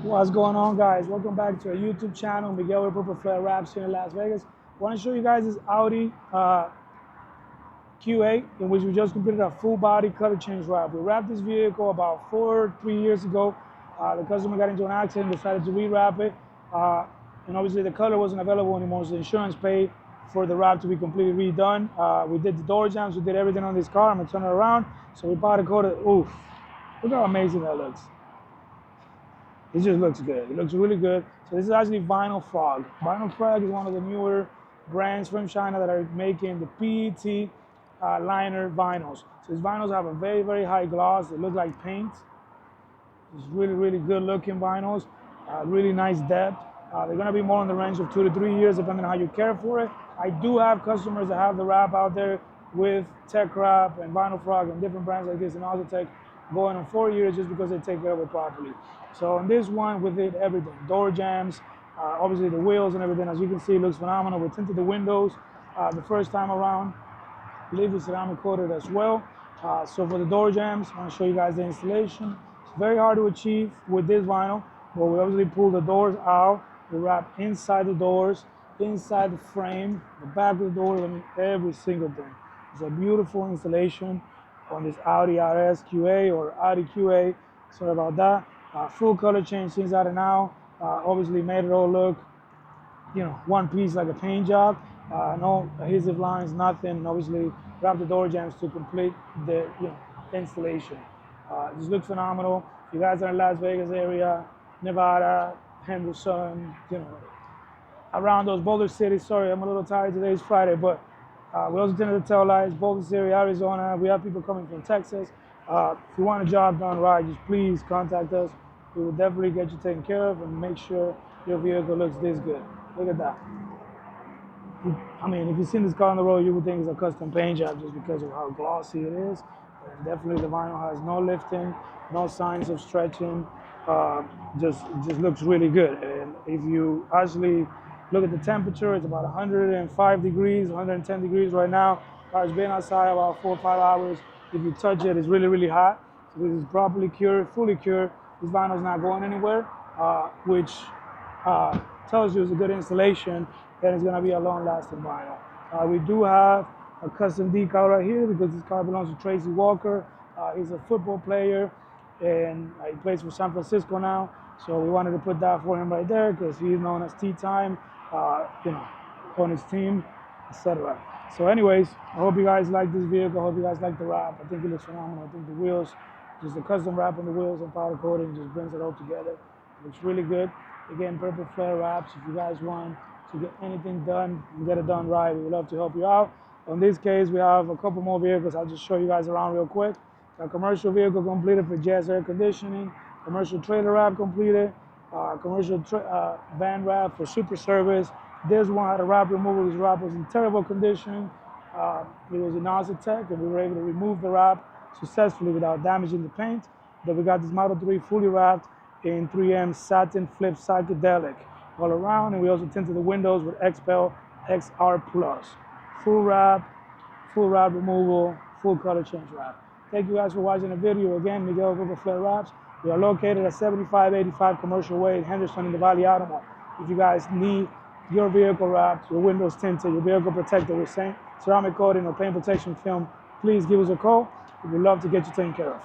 What's going on, guys? Welcome back to our YouTube channel, Miguel with Purple Flare Wraps here in Las Vegas. I want to show you guys this Audi Q8, in which we just completed a full body color change wrap. We wrapped this vehicle about 3 years ago. The customer got into an accident, decided to rewrap it, and obviously the color wasn't available anymore, so the insurance paid for the wrap to be completely redone. We did the door jambs, we did everything on this car. I'm gonna turn it around. So we powder coated. Oof! Look how amazing that looks. It just looks good. It looks really good. So this is actually Vinyl Frog. Vinyl Frog is one of the newer brands from China that are making the PET liner vinyls. So these vinyls have a very, very high gloss. They look like paint. It's really, really good looking vinyls. Really nice depth. They're gonna be more in the range of 2 to 3 years, depending on how you care for it. I do have customers that have the wrap out there with Tech Wrap and Vinyl Frog and different brands like this and Tech going on 4 years just because they take care of it properly. So on this one, we did everything. Door jambs, obviously the wheels and everything. As you can see, it looks phenomenal. We tinted the windows the first time around. I believe it's ceramic coated as well. So for the door jambs, I want to show you guys the installation. It's very hard to achieve with this vinyl, but we obviously pull the doors out. We wrap inside the doors, inside the frame, the back of the door, I mean, every single thing. It's a beautiful installation on this Audi RS Q8 or Audi Q8. Sorry about that. Full color change inside and out. Obviously made it all look, one piece like a paint job. No adhesive lines, nothing. Obviously wrap the door jambs to complete the installation. This looks phenomenal. If you guys are in Las Vegas area, Nevada, Henderson, around those Boulder City. Sorry, I'm a little tired. Today is Friday, but we also tinted the tail lights, Boulder City, Arizona. We have people coming from Texas. If you want a job done right, just please contact us. We will definitely get you taken care of and make sure your vehicle looks this good. Look at that. I mean, if you've seen this car on the road, you would think it's a custom paint job just because of how glossy it is. And definitely the vinyl has no lifting, no signs of stretching. Just looks really good. And if you actually look at the temperature, it's about 105 degrees, 110 degrees right now. Car's been outside about 4 or 5 hours. If you touch it, it's really, really hot. So this is properly cured, fully cured. This vinyl is not going anywhere, which tells you it's a good installation and it's gonna be a long-lasting vinyl. We do have a custom decal right here because this car belongs to Tracy Walker. He's a football player and he plays for San Francisco now. So we wanted to put that for him right there because he's known as Tea Time, on his team, etc. So anyways, I hope you guys like this vehicle. I hope you guys like the wrap. I think it looks phenomenal. I think the wheels, just the custom wrap on the wheels and powder coating just brings it all together. It looks really good. Again, Purple Flare Wraps. If you guys want to get anything done and get it done right, we would love to help you out. In this case, we have a couple more vehicles. I'll just show you guys around real quick. A commercial vehicle completed for Jazz Air Conditioning. Commercial trailer wrap completed. Commercial van wrap for Super Service. This one had a wrap removal. This wrap was in terrible condition. It was in Audi Tech, and we were able to remove the wrap successfully without damaging the paint. Then we got this Model 3 fully wrapped in 3M satin flip psychedelic all around, and we also tinted the windows with XPEL XR Plus. Full wrap removal, full color change wrap. Thank you guys for watching the video. Again, Miguel with Purple Flare Wraps. We are located at 7585 Commercial Way in Henderson in the Valley Automall. If you guys need your vehicle wrapped, your windows tinted, your vehicle protected with ceramic coating or paint protection film, please give us a call. We would love to get you taken care of.